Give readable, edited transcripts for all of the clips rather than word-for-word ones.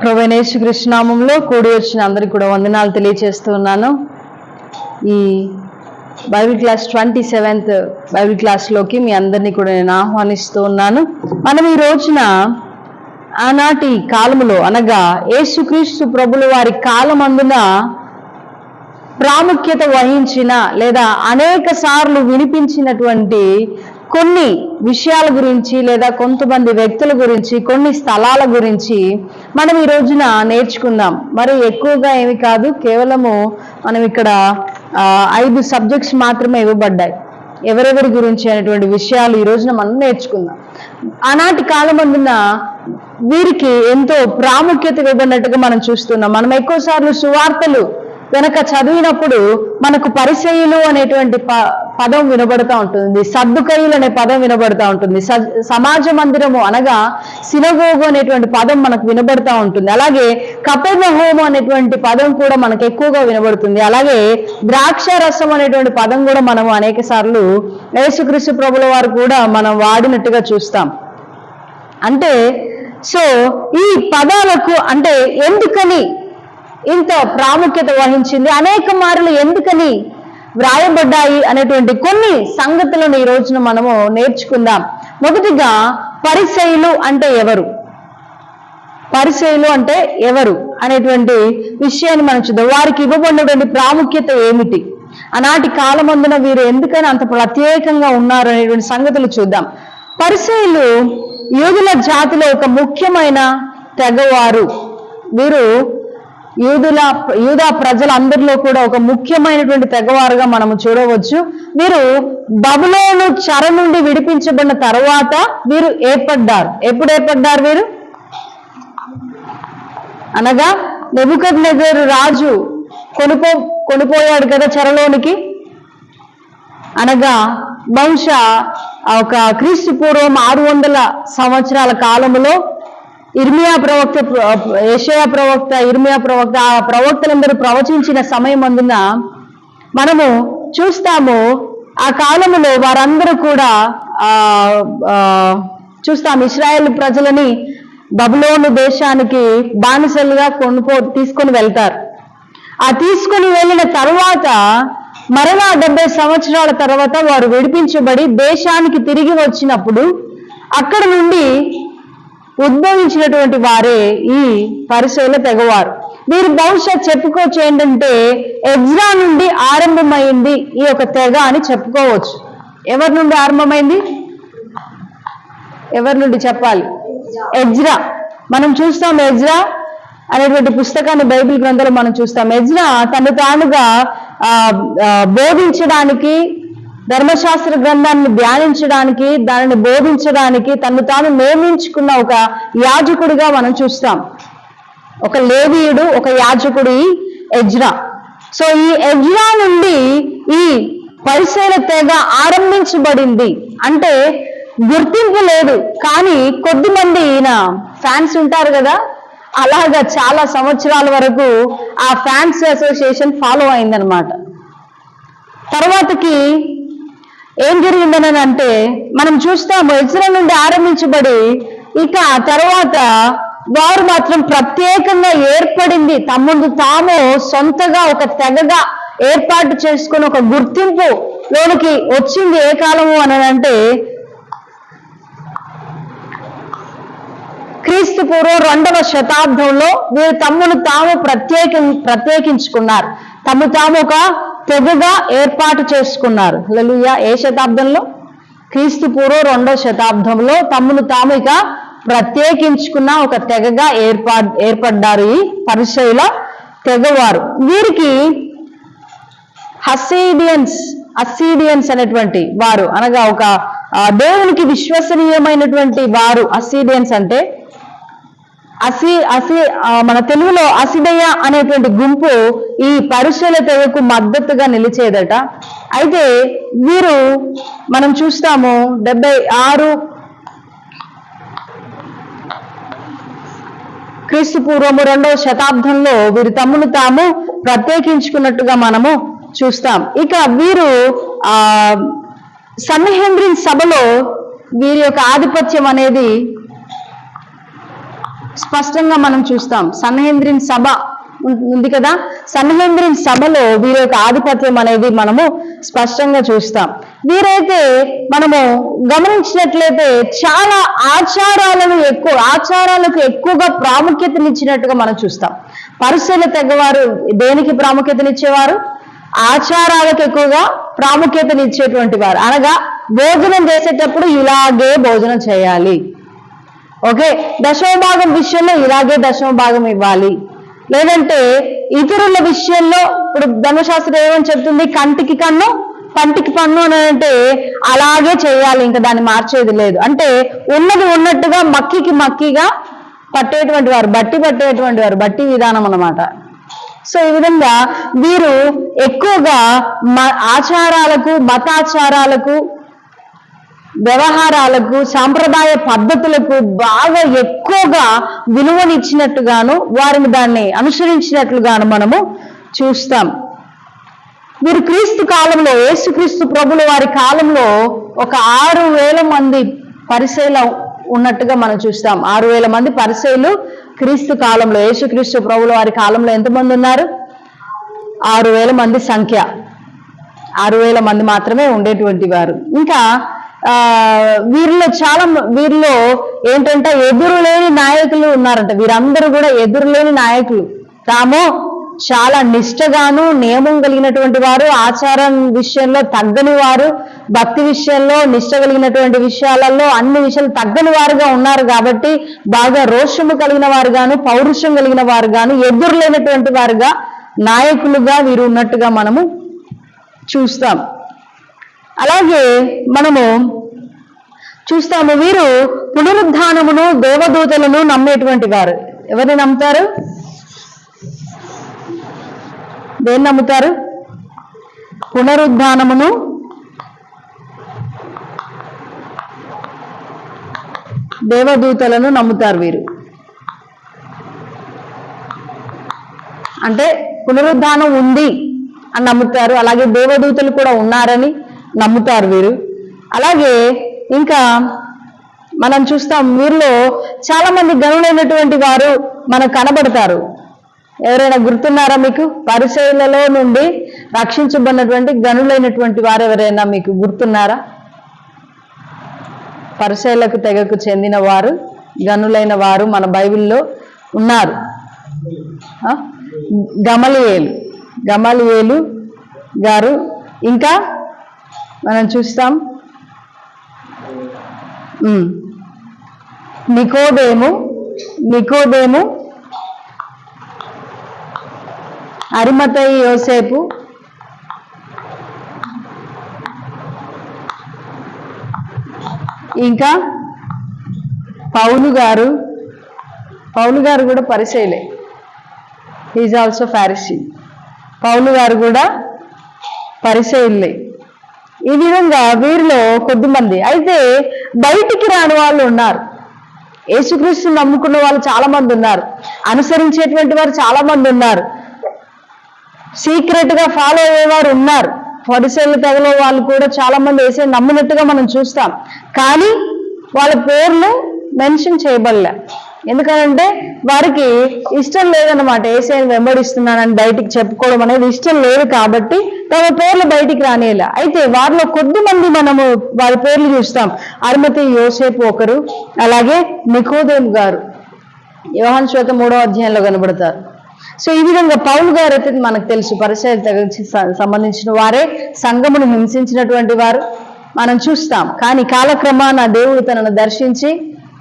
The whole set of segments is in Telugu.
ప్రభువైన యేసుక్రీస్తు నామములో కూడి వచ్చిన అందరికీ కూడా వందనాలు తెలియజేస్తున్నాను. ఈ బైబిల్ క్లాస్ 27th బైబిల్ క్లాస్లోకి మీ అందరినీ కూడా నేను ఆహ్వానిస్తూ ఉన్నాను. మనం ఈ రోజున ఆనాటి కాలములో అనగా యేసుక్రీస్తు ప్రభుల వారి కాలమందున ప్రాముఖ్యత వహించిన లేదా అనేక సార్లు వినిపించినటువంటి కొన్ని విషయాల గురించి లేదా కొంతమంది వ్యక్తుల గురించి కొన్ని స్థలాల గురించి మనం ఈ రోజున నేర్చుకుందాం. మరి ఎక్కువగా ఏమి కాదు, కేవలము మనం ఇక్కడ 5 సబ్జెక్ట్స్ మాత్రమే ఇవ్వబడ్డాయి. ఎవరెవరి గురించి అనేటువంటి విషయాలు ఈ రోజున మనం నేర్చుకుందాం. ఆనాటి కాలమందున వీరికి ఎంతో ప్రాముఖ్యత ఇవ్వబడినట్టుగా మనం చూస్తున్నాం. మనం ఎక్కువ సార్లు సువార్తలు వెనక చదివినప్పుడు మనకు పరిసయ్యులు అనేటువంటి పదం వినబడతా ఉంటుంది, సద్దుకయ్యులు అనే పదం వినబడతా ఉంటుంది, సమాజ మందిరము అనగా సినగోగు అనేటువంటి పదం మనకు వినబడతా ఉంటుంది. అలాగే కపెర్నహూము అనేటువంటి పదం కూడా మనకు ఎక్కువగా వినబడుతుంది. అలాగే ద్రాక్ష రసం అనేటువంటి పదం కూడా మనము అనేక సార్లు యేసుక్రీస్తు ప్రభుల వారు కూడా మనం వాడినట్టుగా చూస్తాం. అంటే సో ఈ పదాలకు అంటే ఎందుకని ఇంత ప్రాముఖ్యత వహించింది, అనేక మార్లు ఎందుకని వ్రాయబడ్డాయి అనేటువంటి కొన్ని సంగతులను ఈ రోజున మనము నేర్చుకుందాం. మొదటిగా పరిసయ్యులు అంటే ఎవరు, పరిసయ్యులు అంటే ఎవరు అనేటువంటి విషయాన్ని మనం చూద్దాం. వారికి ఇవ్వబడినటువంటి ప్రాముఖ్యత ఏమిటి, ఆనాటి కాలమందున వీరు ఎందుకని అంత ప్రత్యేకంగా ఉన్నారు అనేటువంటి సంగతులు చూద్దాం. పరిసయ్యులు యూదుల జాతిలో ఒక ముఖ్యమైన తెగవారు. వీరు యూదా ప్రజలందరిలో కూడా ఒక ముఖ్యమైనటువంటి తెగవారుగా మనము చూడవచ్చు. వీరు బబులోను చెర నుండి విడిపించబడిన తర్వాత వీరు ఏర్పడ్డారు. ఎప్పుడు ఏర్పడ్డారు వీరు అనగా నెబుకద్నెజరు రాజు కొనిపోయాడు కదా చెరలోనికి. అనగా బహుశా ఒక క్రీస్తు పూర్వం 600 సంవత్సరాల కాలములో ఇర్మియా ప్రవక్త, యెషయా ప్రవక్త, ఇర్మియా ప్రవక్త, ఆ ప్రవక్తలందరూ ప్రవచించిన సమయం అందున మనము చూస్తాము. ఆ కాలములో వారందరూ కూడా చూస్తాం ఇశ్రాయేల్ ప్రజలని బబులోను దేశానికి బానిసలుగా తీసుకొని వెళ్తారు. ఆ తీసుకొని వెళ్ళిన తర్వాత మరలా 70 సంవత్సరాల తర్వాత వారు విడిపించబడి దేశానికి తిరిగి వచ్చినప్పుడు అక్కడ నుండి ఉద్భవించినటువంటి వారే ఈ పరిసయ్యుల తెగవారు. వీరు బహుశా చెప్పుకోవచ్చు ఏంటంటే ఎజ్రా నుండి ఆరంభమైంది ఈ యొక్క తెగ అని చెప్పుకోవచ్చు. ఎవరి నుండి ఆరంభమైంది, ఎవరి నుండి చెప్పాలి? ఎజ్రా. మనం చూస్తాం ఎజ్రా అనేటువంటి పుస్తకాన్ని బైబిల్ గ్రంథంలో మనం చూస్తాం. ఎజ్రా తను తానుగా బోధించడానికి, ధర్మశాస్త్ర గ్రంథాన్ని ధ్యానించడానికి, దానిని బోధించడానికి తను తాను నియమించుకున్న ఒక యాజకుడిగా మనం చూస్తాం. ఒక లేవీయుడు, ఒక యాజకుడు ఈ ఎజ్రా. సో ఈ ఎజ్రా నుండి ఈ పరిసయ్యుల తెగ ఆరంభించబడింది. అంటే గుర్తింపు లేదు, కానీ కొద్దిమంది ఈయన ఫ్యాన్స్ ఉంటారు కదా, అలాగా చాలా సంవత్సరాల వరకు ఆ ఫ్యాన్స్ అసోసియేషన్ ఫాలో అయిందనమాట. తర్వాతకి ఏం జరిగిందని అంటే మనం చూస్తాము ఎజ్రా నుండి ఆరంభించబడి ఇక తర్వాత వారు మాత్రం ప్రత్యేకంగా ఏర్పడింది, తమను తాము సొంతగా ఒక తెగగా ఏర్పాటు చేసుకుని ఒక గుర్తింపు లోనికి వచ్చింది. ఏ కాలము అని అంటే క్రీస్తు పూర్వం 2వ శతాబ్దంలో వీరు తమను తాము ప్రత్యేకించుకున్నారు. తమ తాము ఒక తెగగా ఏర్పాటు చేసుకున్నారు. హల్లెలూయా. ఏ శతాబ్దంలో? క్రీస్తు పూర్వం 2వ శతాబ్దంలో తమను తాము ఇక ప్రత్యేకించుకున్న ఒక తెగగా ఏర్పడ్డారు ఈ పరిసయ్యుల తెగవారు. వీరికి అస్సీడియన్స్ అనేటువంటి వారు అనగా ఒక దేవునికి విశ్వసనీయమైనటువంటి వారు. అస్సీడియన్స్ అంటే మన తెలుగులో అసిదయ అనేటువంటి గుంపు ఈ పరిసయ్యుల తెగకు మద్దతుగా నిలిచేదట. అయితే వీరు మనం చూస్తాము 76 క్రీస్తు పూర్వము 2వ శతాబ్దంలో వీరు తమను తాము ప్రత్యేకించుకున్నట్టుగా మనము చూస్తాం. ఇక వీరు సన్హెద్రిన్ సభలో వీరి యొక్క ఆధిపత్యం అనేది స్పష్టంగా మనం చూస్తాం. సన్హెద్రిన్ సభ ఉంది కదా, సన్హెద్రిన్ సభలో వీరి యొక్క ఆధిపత్యం అనేది మనము స్పష్టంగా చూస్తాం. వీరైతే మనము గమనించినట్లయితే చాలా ఆచారాలకు ఎక్కువగా ప్రాముఖ్యతనిచ్చినట్టుగా మనం చూస్తాం. పరిసయ్యుల తెగవారు దేనికి ప్రాముఖ్యతనిచ్చేవారు? ఆచారాలకు ఎక్కువగా ప్రాముఖ్యతనిచ్చేటువంటి వారు. అనగా భోజనం చేసేటప్పుడు ఇలాగే భోజనం చేయాలి, ఓకే, దశమ భాగం విషయంలో ఇలాగే దశమ భాగం ఇవ్వాలి, లేదంటే ఇతరుల విషయంలో ఇప్పుడు ధర్మశాస్త్రం ఏమని చెప్తుంది? కంటికి కన్ను పంటికి పన్ను అని అంటే అలాగే చేయాలి, ఇంకా దాన్ని మార్చేది లేదు. అంటే ఉన్నది ఉన్నట్టుగా మక్కిగా పట్టేటువంటి వారు, పట్టేటువంటి వారు, బట్టి విధానం అన్నమాట. సో ఈ విధంగా వీరు ఎక్కువగా ఆచారాలకు, మతాచారాలకు, వ్యవహారాలకు, సాంప్రదాయ పద్ధతులకు బాగా ఎక్కువగా విలువనిచ్చినట్టుగాను, వారిని దాన్ని అనుసరించినట్లుగాను మనము చూస్తాం. వీరు క్రీస్తు కాలంలో, యేసుక్రీస్తు ప్రభుల వారి కాలంలో ఒక 6,000 మంది పరిసయ్యులు ఉన్నట్టుగా మనం చూస్తాం. 6,000 మంది పరిసయ్యులు క్రీస్తు కాలంలో, యేసుక్రీస్తు ప్రభుల వారి కాలంలో ఎంతమంది ఉన్నారు? 6,000 మంది సంఖ్య. 6,000 మంది మాత్రమే ఉండేటువంటి వారు. ఇంకా వీరిలో ఏంటంటే ఎదురులేని నాయకులు ఉన్నారంట. వీరందరూ కూడా ఎదురులేని నాయకులు. తాము చాలా నిష్ఠగాను, నియమం కలిగినటువంటి వారు, ఆచారం విషయంలో తగ్గని వారు, భక్తి విషయంలో నిష్ఠ కలిగినటువంటి విషయాలలో అన్ని విషయాలు తగ్గని వారుగా ఉన్నారు. కాబట్టి బాగా రోషము కలిగిన వారుగాను, పౌరుషం కలిగిన వారుగాను, ఎదురులేనటువంటి వారుగా, నాయకులుగా వీరు ఉన్నట్టుగా మనము చూస్తాం. అలాగే మనము చూస్తాము, వీరు పునరుద్ధానమును, దేవదూతలను నమ్మేటువంటి వారు. ఎవరిని నమ్ముతారు? దేన్ని నమ్ముతారు? పునరుద్ధానమును, దేవదూతలను నమ్ముతారు వీరు. అంటే పునరుద్ధానం ఉంది అని నమ్ముతారు. అలాగే దేవదూతలు కూడా ఉన్నారని నమ్ముతారు వీరు. అలాగే ఇంకా మనం చూస్తాం, వీరిలో చాలా మంది గనులైనటువంటి వారు మనకు కనబడతారు. ఎవరైనా గుర్తున్నారా మీకు? పరిసయ్యులలో నుండి రక్షించబడినటువంటి గనులైనటువంటి వారు ఎవరైనా మీకు గుర్తున్నారా? పరిసయ్యులకు తెగకు చెందిన వారు, గనులైన వారు మన బైబిల్లో ఉన్నారు. గమలియేలు గారు, ఇంకా మనం చూస్తాం నికోదేము, అరిమతయి యోసేపు, ఇంకా పౌలు గారు కూడా పరిసయ్యులే. Is also Pharisee. పౌలు గారు కూడా పరిసయ్యులే. ఈ విధంగా వీరిలో కొద్దిమంది. అయితే బయటికి రాని వాళ్ళు ఉన్నారు. యేసుక్రీస్తుని నమ్ముకున్న వాళ్ళు చాలా మంది ఉన్నారు, అనుసరించేటువంటి వారు చాలా మంది ఉన్నారు, సీక్రెట్ గా ఫాలో అయ్యేవారు ఉన్నారు. పరిసయ్యుల తెగలో వాళ్ళు కూడా చాలా మంది యేసుని నమ్మినట్టుగా మనం చూస్తాం. కానీ వాళ్ళ పేర్లు మెన్షన్ చేయబడలే. ఎందుకంటే వారికి ఇష్టం లేదన్నమాట. యేసుని వెంబడిస్తున్నానని బయటికి చెప్పుకోవడం అనేది ఇష్టం లేదు. కాబట్టి తమ పేర్లు బయటికి రానియలే. అయితే వారిలో కొద్ది మంది మనము వారి పేర్లు చూస్తాం. అరిమతయి యోసేపు ఒకరు, అలాగే నికోదేము గారు యోహాను సువార్త 3వ అధ్యాయంలో కనబడతారు. సో ఈ విధంగా పౌలు గారు అయితే మనకు తెలుసు, పరిసయ్యుల తెగకు సంబంధించిన వారే, సంఘమును హింసించినటువంటి వారు మనం చూస్తాం. కానీ కాలక్రమాన దేవుడు తనను దర్శించి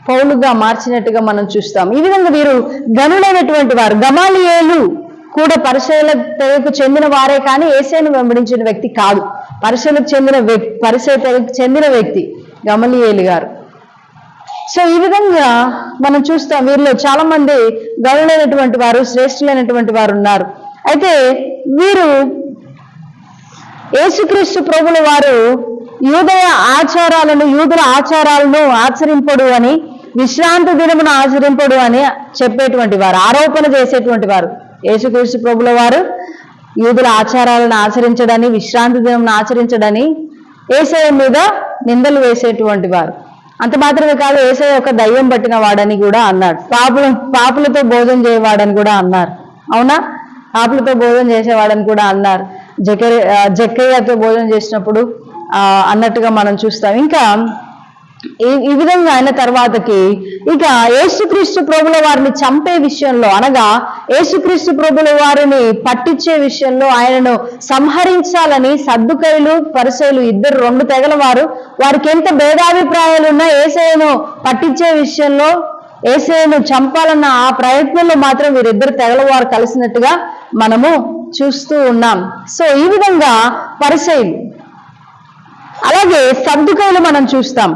పౌలుగా మార్చినట్టుగా మనం చూస్తాం. ఈ విధంగా వీరు గనులైనటువంటి వారు. గమలీయేలు కూడా పరిసయ్యుల తెగకు చెందిన వారే, కానీ యేసును వెంబడించిన వ్యక్తి కాదు. పరిసయ్యుల తెగకు చెందిన వ్యక్తి గమలీయేలు గారు. సో ఈ విధంగా మనం చూస్తాం, వీరిలో చాలా మంది గనులైనటువంటి వారు, శ్రేష్ఠులైనటువంటి వారు ఉన్నారు. అయితే వీరు యేసుక్రీస్తు ప్రభుల వారు యూదుల ఆచారాలను ఆచరింపడు అని, విశ్రాంతి దినమును ఆచరింపడు అని చెప్పేటువంటి వారు, ఆరోపణ చేసేటువంటి వారు. యేసుక్రీస్తు ప్రభుల వారు యూదుల ఆచారాలను ఆచరించడని, విశ్రాంతి దినమును ఆచరించడని యేసయ్య మీద నిందలు వేసేటువంటి వారు. అంత మాత్రమే కాదు, యేసయ్య ఒక దయ్యం పట్టిన వాడని కూడా అన్నాడు. పాపులతో భోజనం చేయవాడని కూడా అన్నారు. అవునా? పాపులతో భోజనం చేసేవాడని కూడా అన్నారు. జక్కయ్యతో భోజనం చేసినప్పుడు అన్నట్టుగా మనం చూస్తాం. ఇంకా ఈ విధంగా అయిన తర్వాతకి ఇక యేసుక్రీస్తు ప్రభుల వారిని చంపే విషయంలో, అనగా యేసుక్రీస్తు ప్రభుల వారిని పట్టించే విషయంలో, ఆయనను సంహరించాలని సద్దుకైలు పరిసయ్యులు ఇద్దరు, రెండు తెగల వారు, వారికి ఎంత భేదాభిప్రాయాలు ఉన్నా యేసయ్యను పట్టించే విషయంలో, యేసయ్యను చంపాలన్న ఆ ప్రయత్నంలో మాత్రం వీరిద్దరు తెగల వారు కలిసినట్టుగా మనము చూస్తూ ఉన్నాం. సో ఈ విధంగా పరిసయ్యులు, అలాగే సద్దుకైలు మనం చూస్తాం.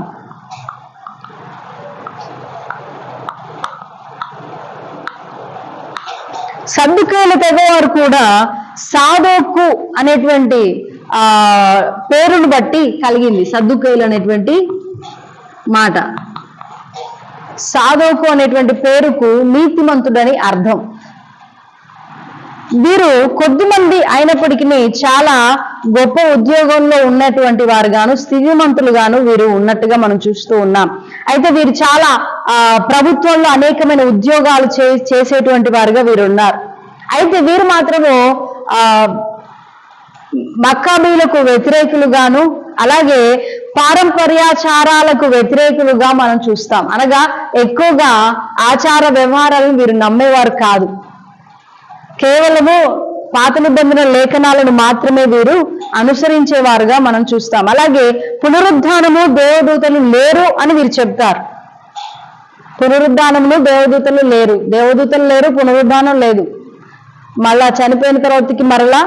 సద్దుకైల తెగవారు కూడా సాదోకు అనేటువంటి పేరును బట్టి కలిగింది. సద్దుకైలు అనేటువంటి మాట, సాదోకు అనేటువంటి పేరుకు నీతిమంతుడని అర్థం. వీరు కొద్దిమంది అయినప్పటికీ చాలా గొప్ప ఉద్యోగంలో ఉన్నటువంటి వారు గాను, స్థితిమంతులుగాను వీరు ఉన్నట్టుగా మనం చూస్తూ ఉన్నాం. అయితే వీరు చాలా ప్రభుత్వంలో అనేకమైన ఉద్యోగాలు చేసేటువంటి వారుగా వీరు ఉన్నారు. అయితే వీరు మాత్రము మక్కాబీలకు వ్యతిరేకులుగాను, అలాగే పారంపర్యాచారాలకు వ్యతిరేకులుగా మనం చూస్తాం. అనగా ఎక్కువగా ఆచార వ్యవహారాలను వీరు నమ్మేవారు కాదు. కేవలము పాత నిబంధన లేఖనాలను మాత్రమే వీరు అనుసరించేవారుగా మనం చూస్తాం. అలాగే పునరుద్ధానము, దేవదూతలు లేరు అని వీరు చెప్తారు. పునరుద్ధానమును, దేవదూతలు లేరు, పునరుద్ధానం లేదు, మళ్ళా చనిపోయిన తర్వాతకి మరలా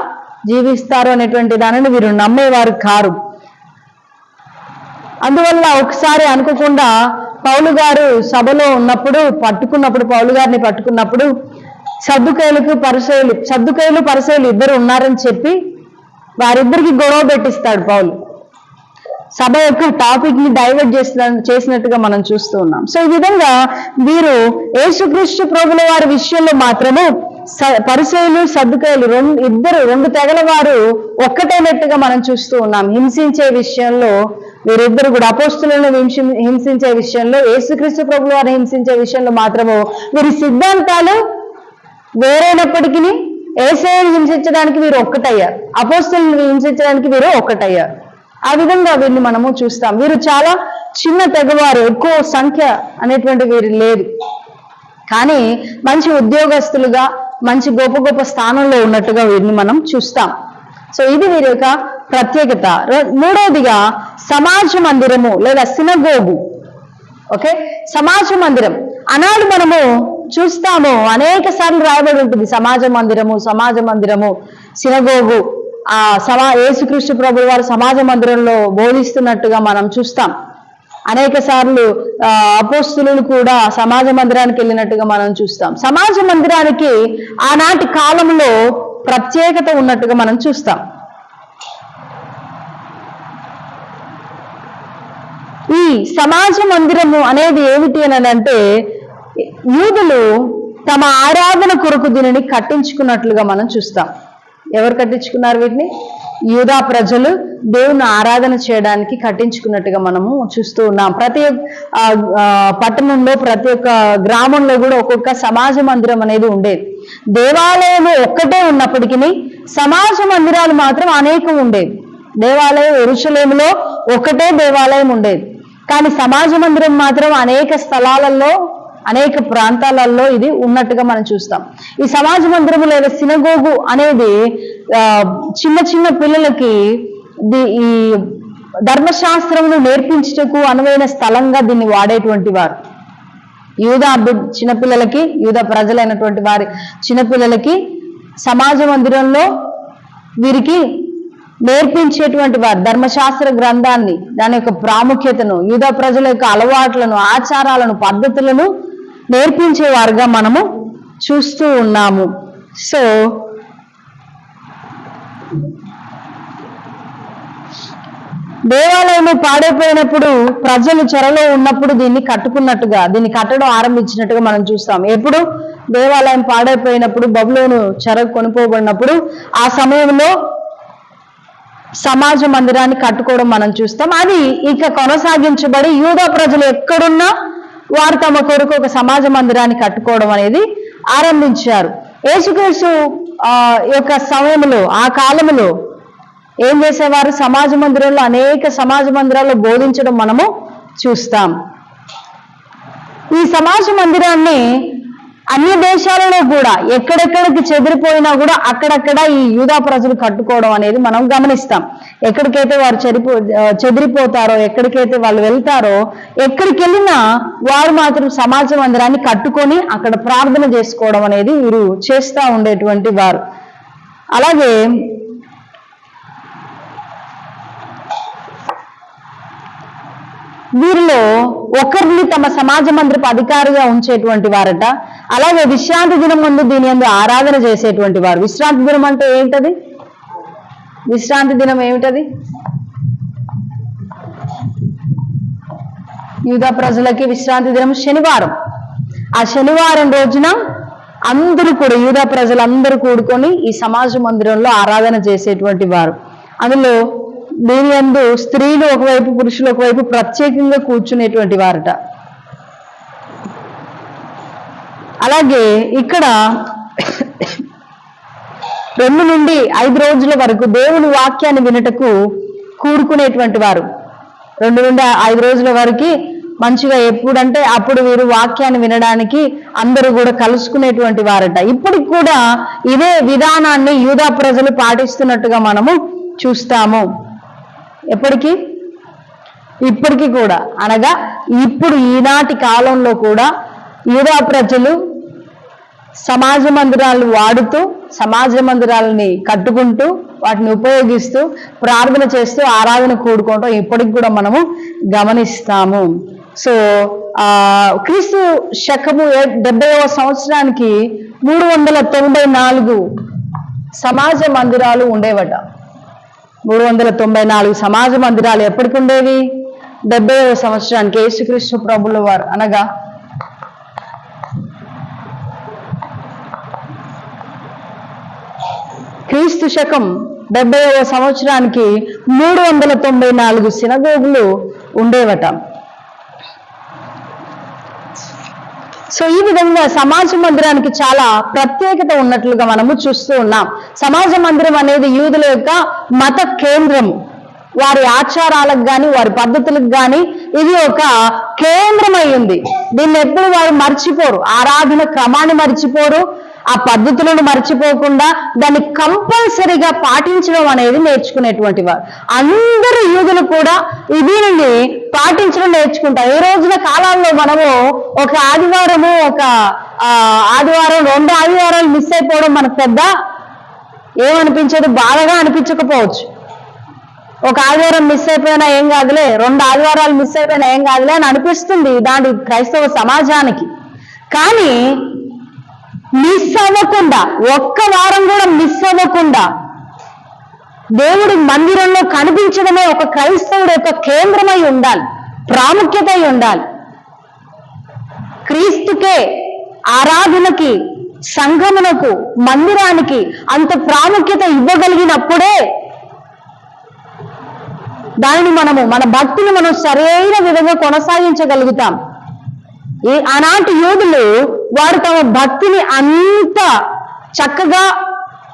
జీవిస్తారు అనేటువంటి దానిని వీరు నమ్మేవారు కారు. అందువల్ల ఒకసారి అనుకోకుండా పౌలు గారు సభలో ఉన్నప్పుడు పౌలు గారిని పట్టుకున్నప్పుడు సద్దుకైలు పరిసయ్యులు ఇద్దరు ఉన్నారని చెప్పి వారిద్దరికి గొడవ పెట్టిస్తాడు పౌలు. సభ యొక్క టాపిక్ ని డైవర్ట్ చేసినట్టుగా మనం చూస్తూ ఉన్నాం. సో ఈ విధంగా వీరు యేసుక్రీస్తు ప్రభుల వారి విషయంలో మాత్రము పరిసయ్యులు, సద్దుకైలు రెండు తెగల వారు ఒక్కటైనట్టుగా మనం చూస్తూ ఉన్నాం. హింసించే విషయంలో వీరిద్దరు కూడా, అపోస్తులను హింసించే విషయంలో, యేసుక్రీస్తు ప్రభుల వారిని హింసించే విషయంలో మాత్రము వీరి సిద్ధాంతాలు వేరైనప్పటికీ యేసయ్యను హింసించడానికి వీరు ఒక్కటయ్యారు, అపోస్తులను హింసించడానికి వీరు ఒక్కటయ్యారు. ఆ విధంగా వీరిని మనము చూస్తాం. వీరు చాలా చిన్న తెగవారు, ఎక్కువ సంఖ్య అనేటువంటి వీరు లేదు, కానీ మంచి ఉద్యోగస్తులుగా, మంచి గొప్ప స్థానంలో ఉన్నట్టుగా వీరిని మనం చూస్తాం. సో ఇది వీరి యొక్క ప్రత్యేకత. మూడవదిగా సమాజ మందిరము లేదా సినగోగు. ఓకే, సమాజ మందిరం అనాడు మనము చూస్తాము, అనేక సార్లు రాయబడి ఉంటుంది సమాజ మందిరము, సినగోగు. యేసుక్రీస్తు ప్రభుల వారు సమాజ మందిరంలో బోధిస్తున్నట్టుగా మనం చూస్తాం. అనేక సార్లు అపోస్తులు కూడా సమాజ మందిరానికి వెళ్ళినట్టుగా మనం చూస్తాం. సమాజ మందిరానికి ఆనాటి కాలంలో ప్రత్యేకత ఉన్నట్టుగా మనం చూస్తాం. ఈ సమాజ మందిరము అనేది ఏమిటి అని అంటే, యూదులు తమ ఆరాధన కొరకు దీనిని కట్టించుకున్నట్లుగా మనం చూస్తాం. ఎవరు కట్టించుకున్నారు వీటిని? యూదా ప్రజలు దేవుని ఆరాధన చేయడానికి కట్టించుకున్నట్టుగా మనము చూస్తూ ఉన్నాం. ప్రతి పట్టణంలో, ప్రతి ఒక్క గ్రామంలో కూడా ఒక్కొక్క సమాజ మందిరం అనేది ఉండేది. దేవాలయం ఒక్కటే ఉన్నప్పటికీ సమాజ మందిరాలు మాత్రం అనేకం ఉండేవి. దేవాలయం యెరూషలేములో ఒకటే దేవాలయం ఉండేది, కానీ సమాజ మందిరం మాత్రం అనేక స్థలాలలో, అనేక ప్రాంతాలలో ఇది ఉన్నట్టుగా మనం చూస్తాం. ఈ సమాజ మందిరము లేదా సినగోగు అనేది చిన్న పిల్లలకి ఈ ధర్మశాస్త్రమును నేర్పించుటకు అనువైన స్థలంగా దీన్ని వాడేటువంటి వారు. యూదా ప్రజలైనటువంటి వారి చిన్నపిల్లలకి సమాజ మందిరంలో వీరికి నేర్పించేటువంటి వారు ధర్మశాస్త్ర గ్రంథాన్ని, దాని యొక్క ప్రాముఖ్యతను, యూదా ప్రజల యొక్క అలవాట్లను, ఆచారాలను, పద్ధతులను నేర్పించేవారుగా మనము చూస్తూ ఉన్నాము. సో దేవాలయం పాడైపోయినప్పుడు, ప్రజలు చెరలో ఉన్నప్పుడు దీన్ని కట్టడం ఆరంభించినట్టుగా మనం చూస్తాం. ఎప్పుడు? దేవాలయం పాడైపోయినప్పుడు, బబులోను చెరకు కొనుక్కోబడినప్పుడు, ఆ సమయంలో సమాజ మందిరాన్ని కట్టుకోవడం మనం చూస్తాం. అది ఇక కొనసాగించబడి యూదా ప్రజలు ఎక్కడున్నా వారు తమ కొరకు ఒక సమాజ మందిరాన్ని కట్టుకోవడం అనేది ఆరంభించారు. యేసుక్రీస్తు యొక్క సమయంలో, ఆ కాలంలో ఏం చేసేవారు? సమాజ మందిరంలో, అనేక సమాజ మందిరాల్లో బోధించడం మనము చూస్తాం. ఈ సమాజ మందిరాన్ని అన్ని దేశాలలో కూడా ఎక్కడెక్కడికి చెదిరిపోయినా కూడా అక్కడక్కడ ఈ యూదా ప్రజలు కట్టుకోవడం అనేది మనం గమనిస్తాం. ఎక్కడికైతే వారు చెదిరిపోతారో, ఎక్కడికైతే వాళ్ళు వెళ్తారో, ఎక్కడికి వెళ్ళినా వారు మాత్రం సమాజ మందిరాన్ని కట్టుకొని అక్కడ ప్రార్థన చేసుకోవడం అనేది వీరు చేస్తూ ఉండేటువంటి వారు. అలాగే వీరిలో ఒకరిని తమ సమాజ మందిరపు అధికారిగా ఉంచేటువంటి వారట. అలాగే విశ్రాంతి దినం ముందు దీని యందు ఆరాధన చేసేటువంటి వారు. విశ్రాంతి దినం అంటే ఏంటది? విశ్రాంతి దినం ఏమిటది? యూదా ప్రజలకి విశ్రాంతి దినం శనివారం. ఆ శనివారం రోజున అందరూ కూడా, యూదా ప్రజలందరూ కూడుకొని ఈ సమాజ మందిరంలో ఆరాధన చేసేటువంటి వారు. అందులో దీని యందు స్త్రీలు ఒకవైపు, పురుషులు ఒకవైపు ప్రత్యేకంగా కూర్చునేటువంటి వారట. అలాగే ఇక్కడ 2 నుండి 5 రోజుల వరకు దేవుని వాక్యాన్ని వినుటకు కూడుకునేటువంటి వారు. 2 నుండి 5 రోజుల వరకు మంచిగా ఎప్పుడంటే అప్పుడు వీరు వాక్యాన్ని వినడానికి అందరూ కూడా కలుసుకునేటువంటి వారట. ఇప్పటికి కూడా ఇదే విధానాన్ని యూదా ప్రజలు పాటిస్తున్నట్టుగా మనము చూస్తాము. ఇప్పటికీ కూడా, అనగా ఇప్పుడు ఈనాటి కాలంలో కూడా యూదా ప్రజలు సమాజ మందిరాలు వాడుతూ, సమాజ మందిరాలని కట్టుకుంటూ, వాటిని ఉపయోగిస్తూ, ప్రార్థన చేస్తూ, ఆరాధన కూడుకోవటం ఇప్పటికి కూడా మనము గమనిస్తాము. సో క్రీస్తు శకము 70వ సంవత్సరానికి 394 సమాజ మందిరాలు ఉండేవట. 394 సమాజ మందిరాలు ఎప్పటికి ఉండేవి? 70వ సంవత్సరానికి, యేసుక్రీస్తు ప్రభుల వారు అనగా క్రీస్తు శకం 70వ సంవత్సరానికి 394 సినగోగులు ఉండేవట. సో ఈ విధంగా సమాజ మందిరానికి చాలా ప్రత్యేకత ఉన్నట్లుగా మనము చూస్తూ ఉన్నాం. సమాజ మందిరం అనేది యూదుల యొక్క మత కేంద్రము. వారి ఆచారాలకు కానీ, వారి పద్ధతులకు కానీ ఇది ఒక కేంద్రమై ఉంది. దీన్ని ఎప్పుడు వారు మర్చిపోరు. ఆరాధన క్రమాన్ని మర్చిపోరు, ఆ పద్ధతులను మర్చిపోకుండా దాన్ని కంపల్సరీగా పాటించడం అనేది నేర్చుకునేటువంటి వారు. అందరూ యూదులు కూడా దీనిని పాటించడం నేర్చుకుంటారు. ఈ రోజున కాలాల్లో మనము ఒక ఆదివారము, ఒక ఆదివారం, 2 ఆదివారాలు మిస్ అయిపోవడం మనకు పెద్ద ఏమనిపించదు, బాధగా అనిపించకపోవచ్చు. ఒక ఆదివారం మిస్ అయిపోయినా ఏం కాదులే, 2 ఆదివారాలు మిస్ అయిపోయినా ఏం కాదులే అని అనిపిస్తుంది దాని క్రైస్తవ సమాజానికి. కానీ మిస్ అవ్వకుండా, ఒక్క వారం కూడా మిస్ అవ్వకుండా దేవుడి మందిరంలో కనిపించడమే ఒక క్రైస్తవుడు యొక్క కేంద్రమై ఉండాలి, ప్రాముఖ్యత అయి ఉండాలి. క్రీస్తుకే, ఆరాధనకి, సంఘమునకు, మందిరానికి అంత ప్రాముఖ్యత ఇవ్వగలిగినప్పుడే దానిని మన భక్తిని మనం సరైన విధంగా కొనసాగించగలుగుతాం. ఆనాటి యోధులు వారు తమ భక్తిని అంత చక్కగా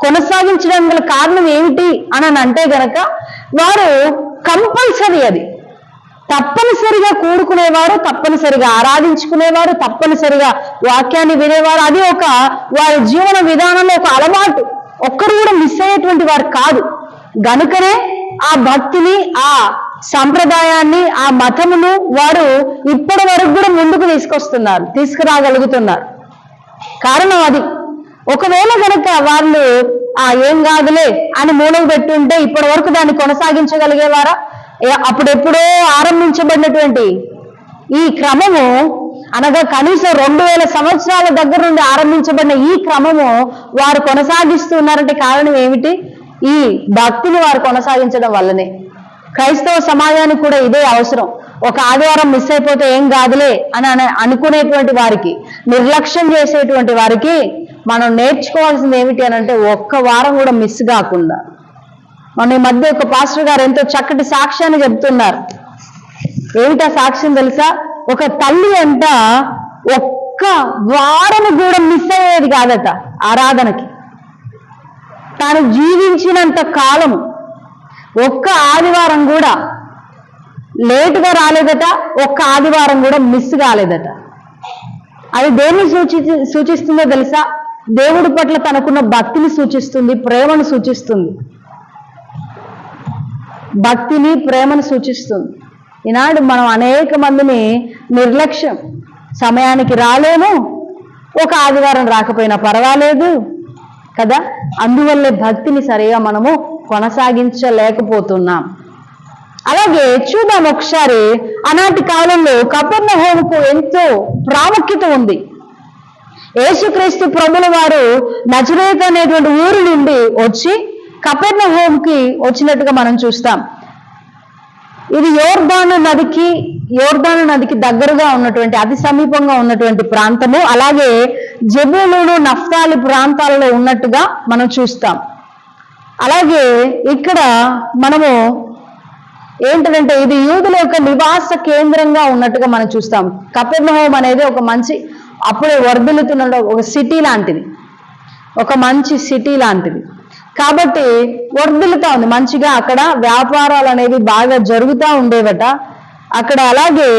కొనసాగించడం గల కారణం ఏమిటి అని అంటే గనక వారు కంపల్సరీ, అది తప్పనిసరిగా కూడుకునేవారు, తప్పనిసరిగా ఆరాధించుకునేవారు, తప్పనిసరిగా వాక్యాన్ని వినేవారు. అది ఒక వారి జీవన విధానంలో ఒక అలవాటు. ఒక్కరు కూడా మిస్ అయ్యేటువంటి వారు కాదు. గనుకనే ఆ భక్తిని, ఆ సంప్రదాయాన్ని, ఆ మతమును వారు ఇప్పటి వరకు కూడా ముందుకు తీసుకురాగలుగుతున్నారు. కారణం అది. ఒకవేళ కనుక వాళ్ళు ఏం కాదులే అని మూలకు పెట్టుంటే ఇప్పటి వరకు దాన్ని కొనసాగించగలిగేవారా? అప్పుడెప్పుడో ఆరంభించబడినటువంటి ఈ క్రమము, అనగా కనీసం 2000 సంవత్సరాల దగ్గర నుండి ఆరంభించబడిన ఈ క్రమము వారు కొనసాగిస్తున్నారంటే కారణం ఏమిటి? ఈ భక్తిని వారు కొనసాగించడం వల్లనే. క్రైస్తవ సమాజానికి కూడా ఇదే అవసరం. ఒక ఆదివారం మిస్ అయిపోతే ఏం కాదులే అని అనుకునేటువంటి వారికి, నిర్లక్ష్యం చేసేటువంటి వారికి మనం నేర్చుకోవాల్సింది ఏమిటి అని అంటే, ఒక్క వారం కూడా మిస్ కాకుండా మన ఈ మధ్య ఒక పాస్టర్ గారు ఎంతో చక్కటి సాక్ష్యాన్ని చెప్తున్నారు. ఏమిటా సాక్ష్యం తెలుసా? ఒక తల్లి అంట ఒక్క వారం కూడా మిస్ అయ్యేది కాదట ఆరాధనకి. తాను జీవించినంత కాలం ఒక్క ఆదివారం కూడా లేటుగా రాలేదట, ఒక్క ఆదివారం కూడా మిస్ కాలేదట. అది దేన్ని సూచిస్తుందో తెలుసా? దేవుడి పట్ల తనకున్న భక్తిని సూచిస్తుంది, ప్రేమను సూచిస్తుంది. భక్తిని, ప్రేమను సూచిస్తుంది. ఈనాడు మనం అనేక మందిని నిర్లక్ష్యం, సమయానికి రాలేము, ఒక ఆదివారం రాకపోయినా పర్వాలేదు కదా, అందువల్లే భక్తిని సరిగా మనము కొనసాగించలేకపోతున్నాం. అలాగే చూద్దాం ఒకసారి, ఆనాటి కాలంలో కపెర్నహూముకు ఎంతో ప్రాముఖ్యత ఉంది. యేసుక్రీస్తు ప్రభుల వారు నజరేతు అనేటువంటి ఊరు నుండి వచ్చి కపెర్నహూముకి వచ్చినట్టుగా మనం చూస్తాం. ఇది యోర్దాను నదికి దగ్గరగా ఉన్నటువంటి, అతి సమీపంగా ఉన్నటువంటి ప్రాంతము. అలాగే జెబూలూను, నఫ్తాలి ప్రాంతాలలో ఉన్నట్టుగా మనం చూస్తాం. అలాగే ఇక్కడ మనము ఏంటంటే ఇది యూదుల యొక్క నివాస కేంద్రంగా ఉన్నట్టుగా మనం చూస్తాం. కపెర్నహూము అనేది ఒక మంచి, అప్పుడే వర్ధిల్లుతున్న ఒక సిటీ లాంటిది, ఒక మంచి సిటీ లాంటిది. కాబట్టి వర్ధిల్లుతా ఉంది మంచిగా. అక్కడ వ్యాపారాలు అనేవి బాగా జరుగుతూ ఉండేవట అక్కడ. అలాగే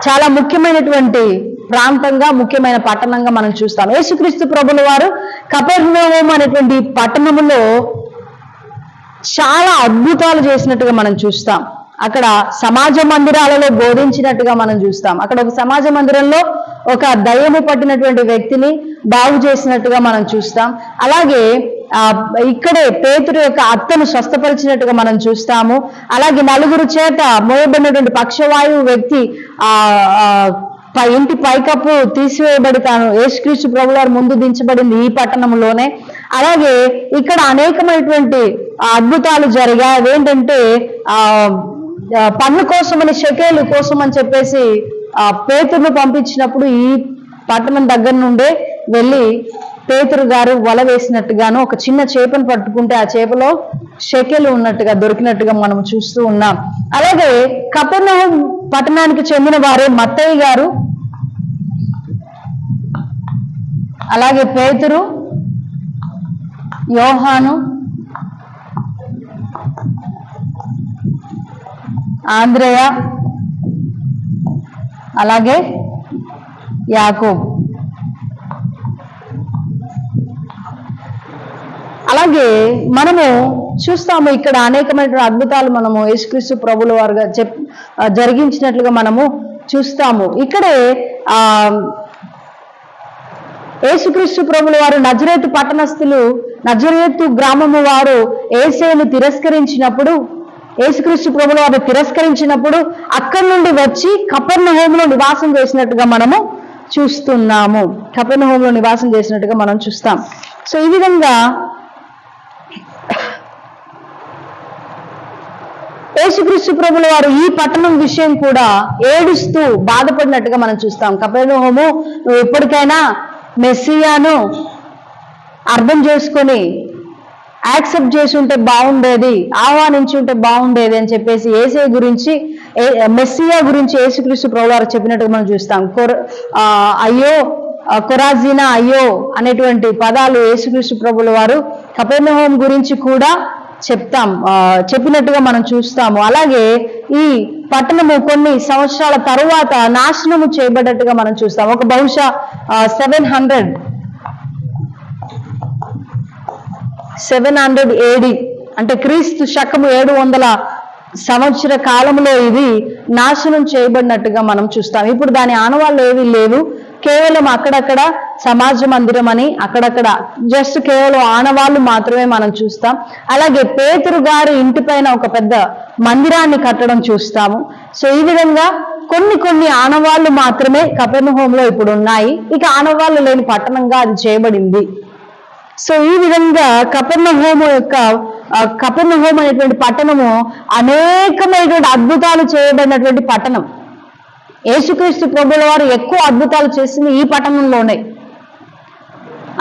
చాలా ముఖ్యమైనటువంటి ప్రాంతంగా, ముఖ్యమైన పట్టణంగా మనం చూస్తాం. యేసుక్రీస్తు ప్రభుల వారు కపెర్నహూము అనేటువంటి పట్టణములో చాలా అద్భుతాలు చేసినట్టుగా మనం చూస్తాం. అక్కడ సమాజ మందిరాలలో బోధించినట్టుగా మనం చూస్తాం. అక్కడ ఒక సమాజ మందిరంలో ఒక దయ్యము పట్టినటువంటి వ్యక్తిని బాగు చేసినట్టుగా మనం చూస్తాం. అలాగే ఇక్కడే పేతురు యొక్క అత్తను స్వస్థపరిచినట్టుగా మనం చూస్తాము. అలాగే నలుగురు చేత మోయబడినటువంటి పక్షవాయువు వ్యక్తి ఇంటి పైకప్పు తీసివేయబడి తాను యేసుక్రీస్తు ప్రభువారు ముందు దించబడింది ఈ పట్టణంలోనే. అలాగే ఇక్కడ అనేకమైనటువంటి అద్భుతాలు జరిగాయి. అవేంటంటే పన్ను కోసమని, షెకేలు కోసం అని చెప్పేసి పేతురును పంపించినప్పుడు ఈ పట్టణం దగ్గర నుండే వెళ్ళి పేతురు గారు వల వేసినట్టుగాను ఒక చిన్న చేపను పట్టుకుంటే ఆ చేపలో షెకెలు ఉన్నట్టుగా దొరికినట్టుగా మనం చూస్తూ ఉన్నాం. అలాగే కపెర్నహూము పట్టణానికి చెందిన వారే మత్తయి గారు, అలాగే పేతురు, యోహాను, ఆంద్రేయ, అలాగే యాకోబు. అలాగే మనము చూస్తాము ఇక్కడ అనేకమైన అద్భుతాలు మనము యేసుక్రీస్తు ప్రభుల వారుగా జరిగించినట్లుగా మనము చూస్తాము. ఇక్కడే యేసుక్రీస్తు ప్రభుల వారు నజరేతు పట్టణస్థులు, నజరేతు గ్రామము వారు యేసును తిరస్కరించినప్పుడు, యేసుక్రీస్తు ప్రభుల వారు తిరస్కరించినప్పుడు అక్కడి నుండి వచ్చి కపెర్నహూములో నివాసం చేసినట్టుగా మనము చూస్తున్నాము. కపెర్నహూములో నివాసం చేసినట్టుగా మనం చూస్తాం. సో ఈ విధంగా యేసుక్రీస్తు ప్రభుల వారు ఈ పట్టణం విషయం కూడా ఏడుస్తూ బాధపడినట్టుగా మనం చూస్తాం. కపెర్నహూము, నువ్వు ఎప్పటికైనా మెస్సియాను అర్థం చేసుకొని యాక్సెప్ట్ చేసి ఉంటే బాగుండేది, ఆహ్వానించి ఉంటే బాగుండేది అని చెప్పేసి యేసే గురించి, మెస్సియా గురించి యేసుక్రీస్తు ప్రభుల వారు చెప్పినట్టుగా మనం చూస్తాం. అయ్యో కొరాజీనా, అయ్యో అనేటువంటి పదాలు యేసుక్రీస్తు ప్రభుల వారు కపెర్నహూము గురించి కూడా చెప్పినట్టుగా మనం చూస్తాము. అలాగే ఈ పట్టణము కొన్ని సంవత్సరాల తరువాత నాశనము చేయబడ్డట్టుగా మనం చూస్తాం. ఒక బహుశా 700 AD అంటే క్రీస్తు శకము 700 సంవత్సర కాలంలో ఇది నాశనం చేయబడినట్టుగా మనం చూస్తాం. ఇప్పుడు దాని ఆనవాళ్ళు ఏవి లేవు, కేవలం అక్కడక్కడ సమాజ మందిరం అని అక్కడక్కడ జస్ట్ కేవలం ఆనవాళ్ళు మాత్రమే మనం చూస్తాం. అలాగే పేతురు గారి ఇంటిపైన ఒక పెద్ద మందిరాన్ని కట్టడం చూస్తాము. సో ఈ విధంగా కొన్ని ఆనవాళ్ళు మాత్రమే కపెర్నహూములో ఇప్పుడు ఉన్నాయి. ఇక ఆనవాళ్ళు లేని పట్టణంగా అది చేయబడింది. సో ఈ విధంగా కపెర్నహూము అనేటువంటి పట్టణము అనేకమైనటువంటి అద్భుతాలు చేయబడినటువంటి పట్టణం. యేసుక్రీస్తు ప్రభుల వారు ఎక్కువ అద్భుతాలు చేసింది ఈ పట్టణంలోనే,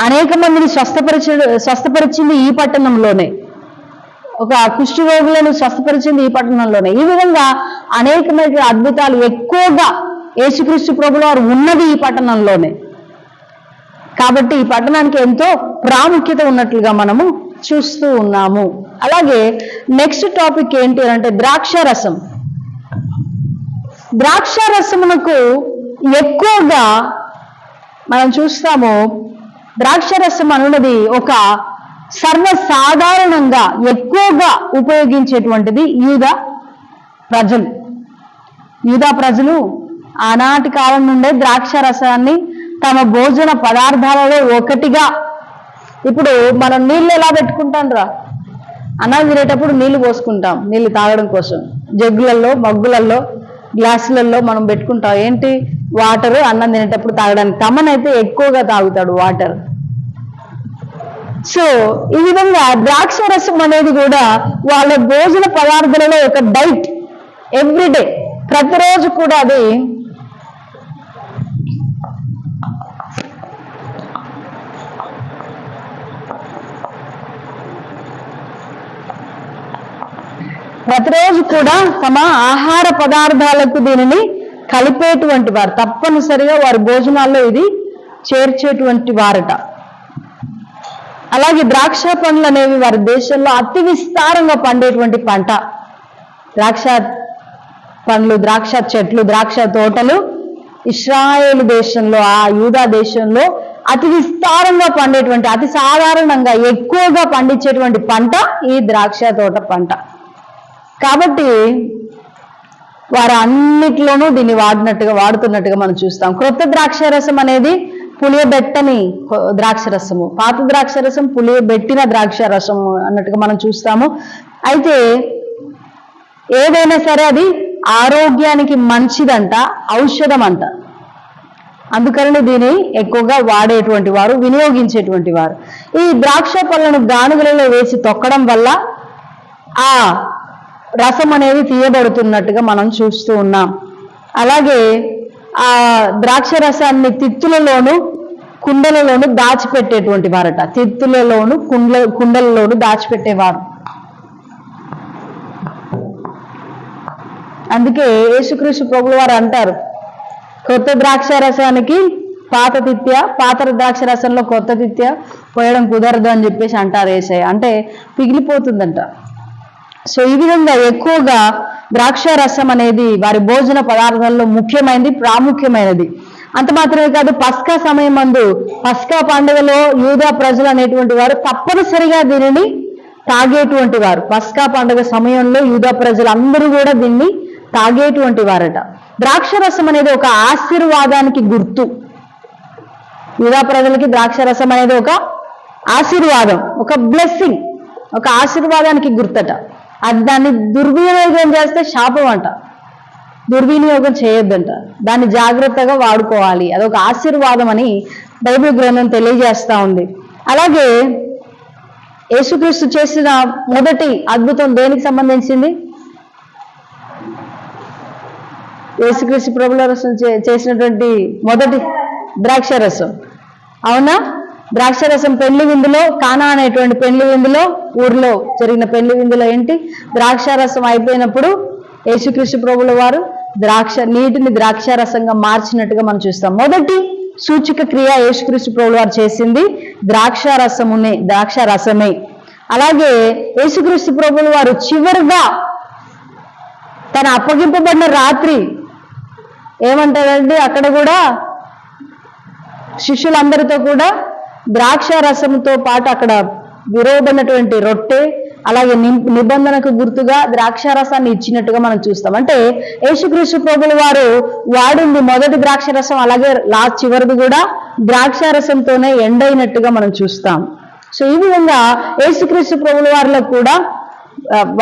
అనేక మందిని స్వస్థపరిచింది ఈ పట్టణంలోనే. ఒక కుష్టి రోగులను స్వస్థపరిచింది ఈ పట్టణంలోనే. ఈ విధంగా అనేకమైన అద్భుతాలు ఎక్కువగా యేసుక్రీస్తు ప్రభుల వారు ఉన్నది ఈ పట్టణంలోనే. కాబట్టి ఈ పట్టణానికి ఎంతో ప్రాముఖ్యత ఉన్నట్లుగా మనము చూస్తూ ఉన్నాము. అలాగే నెక్స్ట్ టాపిక్ ఏంటి అంటే ద్రాక్షారసం. ద్రాక్షారసమునకు ఎక్కువగా మనం చూస్తాము, ద్రాక్షారసం అనున్నది ఒక సర్వసాధారణంగా ఎక్కువగా ఉపయోగించేటువంటిది యూదా ప్రజలు ఆనాటి కాలం నుండే ద్రాక్షారసాన్ని తమ భోజన పదార్థాలలో ఒకటిగా, ఇప్పుడు మనం నీళ్ళు ఎలా పెట్టుకుంటాం రా, అన్నం తినేటప్పుడు నీళ్లు పోసుకుంటాం నీళ్లు తాగడం కోసం, జగ్గులలో, మగ్గులలో, గ్లాసులలో మనం పెట్టుకుంటాం. ఏంటి? వాటరు అన్నం తినేటప్పుడు తాగడానికి. తమనైతే ఎక్కువగా తాగుతాడు వాటర్. సో ఈ విధంగా ద్రాక్షారసం అనేది కూడా వాళ్ళ భోజన పదార్థాలలో ఒక డైట్, ఎవ్రీడే, ప్రతిరోజు కూడా అది తమ ఆహార పదార్థాలకు దీనిని కలిపేటువంటి వారు, తప్పనిసరిగా వారి భోజనాల్లో ఇది చేర్చేటువంటి వారట. అలాగే ద్రాక్ష పండ్లు అనేవి వారి దేశంలో అతి విస్తారంగా పండేటువంటి పంట. ద్రాక్ష పండ్లు, ద్రాక్ష చెట్లు, ద్రాక్ష తోటలు ఇశ్రాయేలు దేశంలో, ఆ యూదా దేశంలో అతి విస్తారంగా పండేటువంటి, అతి సాధారణంగా ఎక్కువగా పండించేటువంటి పంట ఈ ద్రాక్ష తోట పంట. కాబట్టి వారు అన్నిట్లోనూ దీన్ని వాడుతున్నట్టుగా మనం చూస్తాం. క్రొత్త ద్రాక్షరసం అనేది పులియబెట్టని ద్రాక్షరసము, పాత ద్రాక్షరసం పులియబెట్టిన ద్రాక్షరసము అన్నట్టుగా మనం చూస్తాము. అయితే ఏదైనా సరే అది ఆరోగ్యానికి మంచిదంట, ఔషధం అంట. అందుకని దీన్ని ఎక్కువగా వాడేటువంటి వారు, వినియోగించేటువంటి వారు. ఈ ద్రాక్ష పళ్ళను గానుగలలో వేసి తొక్కడం వల్ల ఆ రసం అనేది తీయబడుతున్నట్టుగా మనం చూస్తూ ఉన్నాం. అలాగే ఆ ద్రాక్ష రసాన్ని తిత్తులలోను కుండలలోను దాచిపెట్టేటువంటి వారట. తిత్తులలోను కుండలలోను దాచిపెట్టేవారు. అందుకే యేసుక్రీస్తు ప్రభువు వారు అంటారు, కొత్త ద్రాక్ష రసానికి పాత ద్రాక్ష రసంలో కొత్త తిత్య పోయడం కుదరదు అని చెప్పేసి అంటారు యేసయ్య. అంటే పిగిలిపోతుందంట. సో ఈ విధంగా ఎక్కువగా ద్రాక్ష రసం అనేది వారి భోజన పదార్థాల్లో ముఖ్యమైనది, ప్రాముఖ్యమైనది. అంత మాత్రమే కాదు, పస్కా సమయం మందు, పస్కా పండుగలో యూదా ప్రజలు అనేటువంటి వారు తప్పనిసరిగా దీనిని తాగేటువంటి వారు. పస్కా పండుగ సమయంలో యూదా ప్రజలు అందరూ కూడా దీన్ని తాగేటువంటి వారట. ద్రాక్ష రసం అనేది ఒక ఆశీర్వాదానికి గుర్తు. యూదా ప్రజలకి ద్రాక్ష రసం అనేది ఒక ఆశీర్వాదం, ఒక బ్లెస్సింగ్, ఒక ఆశీర్వాదానికి గుర్తట. అది దాన్ని దుర్వినియోగం చేస్తే శాపం అంట. దుర్వినియోగం చేయొద్దంట, దాన్ని జాగ్రత్తగా వాడుకోవాలి. అదొక ఆశీర్వాదం అని బైబిల్ గ్రంథం తెలియజేస్తా ఉంది. అలాగే యేసుక్రీస్తు చేసిన మొదటి అద్భుతం దేనికి సంబంధించింది? యేసుక్రీస్తు ప్రభుల రసం చేసినటువంటి మొదటి ద్రాక్షరసం. అవునా? ద్రాక్షరసం పెళ్లి విందులో, కానా అనేటువంటి పెళ్లి విందులో, ఊర్లో జరిగిన పెళ్లి విందులో ఏంటి? ద్రాక్షారసం అయిపోయినప్పుడు యేసుక్రీస్తు ప్రభుల వారు నీటిని ద్రాక్షారసంగా మార్చినట్టుగా మనం చూస్తాం. మొదటి సూచక క్రియ యేసుక్రీస్తు ప్రభుల వారు చేసింది ద్రాక్షారసమే. అలాగే యేసుక్రీస్తు ప్రభుల వారు చివరిగా తన అప్పగింపబడిన రాత్రి ఏమంటారండి, అక్కడ కూడా శిష్యులందరితో కూడా ద్రాక్షారసంతో పాటు అక్కడ విరోధమైనటువంటి రొట్టె, అలాగే నిబంధనకు గుర్తుగా ద్రాక్షారసాన్ని ఇచ్చినట్టుగా మనం చూస్తాం. అంటే యేసుక్రీస్తు ప్రభుల వారు వాడింది మొదటి ద్రాక్షరసం, అలాగే చివరిది కూడా ద్రాక్షారసంతోనే ఎండైనట్టుగా మనం చూస్తాం. సో ఈ విధంగా యేసుక్రీస్తు ప్రభుల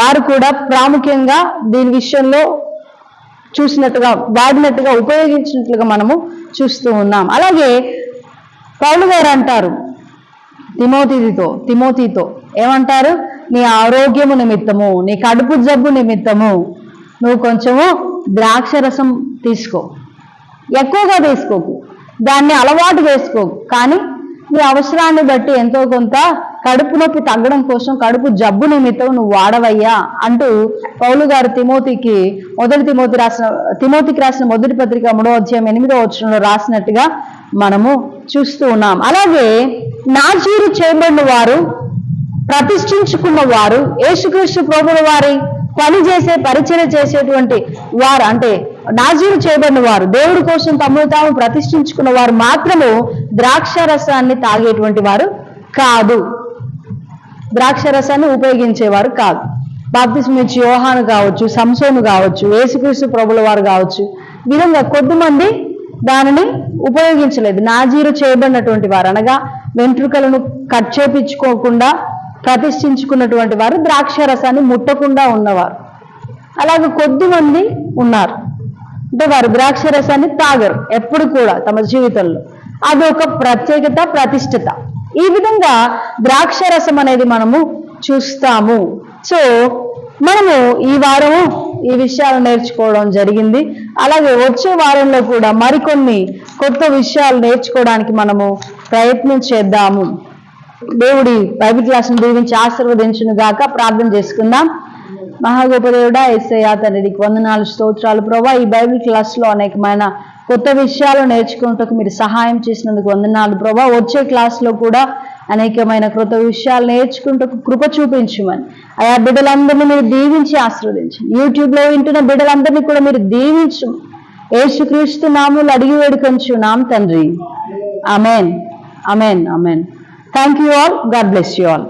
వారు కూడా ప్రాముఖ్యంగా దీని విషయంలో చూసినట్టుగా, వాడినట్టుగా, ఉపయోగించినట్లుగా మనము చూస్తూ ఉన్నాం. అలాగే పౌలు గారు అంటారు తిమోతితో ఏమంటారు? నీ ఆరోగ్యము నిమిత్తము, నీ కడుపు జబ్బు నిమిత్తము నువ్వు కొంచెము ద్రాక్షరసం తీసుకో, ఎక్కువగా తీసుకోకు, దాన్ని అలవాటు చేసుకోకు, కానీ నీ అవసరాన్ని బట్టి ఎంతో కొంత కడుపు నొప్పి తగ్గడం కోసం కడుపు జబ్బు నిమిత్తం నువ్వు వాడవయ్యా అంటూ పౌలు గారు తిమోతికి రాసిన మొదటి పత్రిక 3వ అధ్యాయం 8వ వచనంలో రాసినట్టుగా మనము చూస్తూ ఉన్నాం. అలాగే నాజీరు చేయబడిన వారు, ప్రతిష్ఠించుకున్న వారు, యేసుక్రీస్తు ప్రభువుల వారి పని చేసే పరిచర్య చేసేటువంటి వారు, అంటే నాజీరు చేయబడిన వారు, దేవుడి కోసం తమను తాము ప్రతిష్ఠించుకున్న వారు మాత్రము ద్రాక్ష రసాన్ని తాగేటువంటి వారు కాదు, ద్రాక్ష రసాన్ని ఉపయోగించేవారు కాదు. బాప్తిస్మం ఇచ్చి యోహాను కావచ్చు, సంసోను కావచ్చు, యేసుక్రీస్తు ప్రభుల వారు కావచ్చు, ఈ విధంగా కొద్దిమంది దానిని ఉపయోగించలేదు. నాజీరు చేయబడినటువంటి వారు అనగా వెంట్రుకలను కట్ చేపించుకోకుండా ప్రతిష్ఠించుకున్నటువంటి వారు ద్రాక్ష రసాన్ని ముట్టకుండా ఉన్నవారు. అలాగే కొద్దిమంది ఉన్నారు, అంటే వారు ద్రాక్ష రసాన్ని తాగరు ఎప్పుడు కూడా తమ జీవితంలో. అది ఒక ప్రత్యేకత, ప్రతిష్టత. ఈ విధంగా ద్రాక్ష రసం అనేది మనము చూస్తాము. సో మనము ఈ వారము ఈ విషయాలు నేర్చుకోవడం జరిగింది. అలాగే వచ్చే వారంలో కూడా మరికొన్ని కొత్త విషయాలు నేర్చుకోవడానికి మనము ప్రయత్నం చేద్దాము. దేవుడి బైబిల్ క్లాస్ను దీవించి ఆశీర్వదించును గాక. ప్రార్థన చేసుకుందాం. మహాగోప దేవుడా, యేసయ్యా తండ్రి, నీకు వందనాలు, స్తోత్రాలు ప్రభువా. ఈ బైబిల్ క్లాస్లో అనేకమైన కొత్త విషయాలు నేర్చుకుంటూ మీరు సహాయం చేసినందుకు వందనాలు ప్రభువా. వచ్చే క్లాస్లో కూడా అనేకమైన కొత్త విషయాలు నేర్చుకుంటూ కృప చూపించమని ఆయా బిడ్డలందరినీ మీరు దీవించి ఆశీర్వదించండి. యూట్యూబ్లో వింటున్న బిడ్డలందరినీ కూడా మీరు దీవించు. యేసుక్రీస్తు నామములో అడిగి వేడుకొంచున్నాం తండ్రి. ఆమేన్, ఆమేన్, ఆమేన్. Thank you all. God bless you all.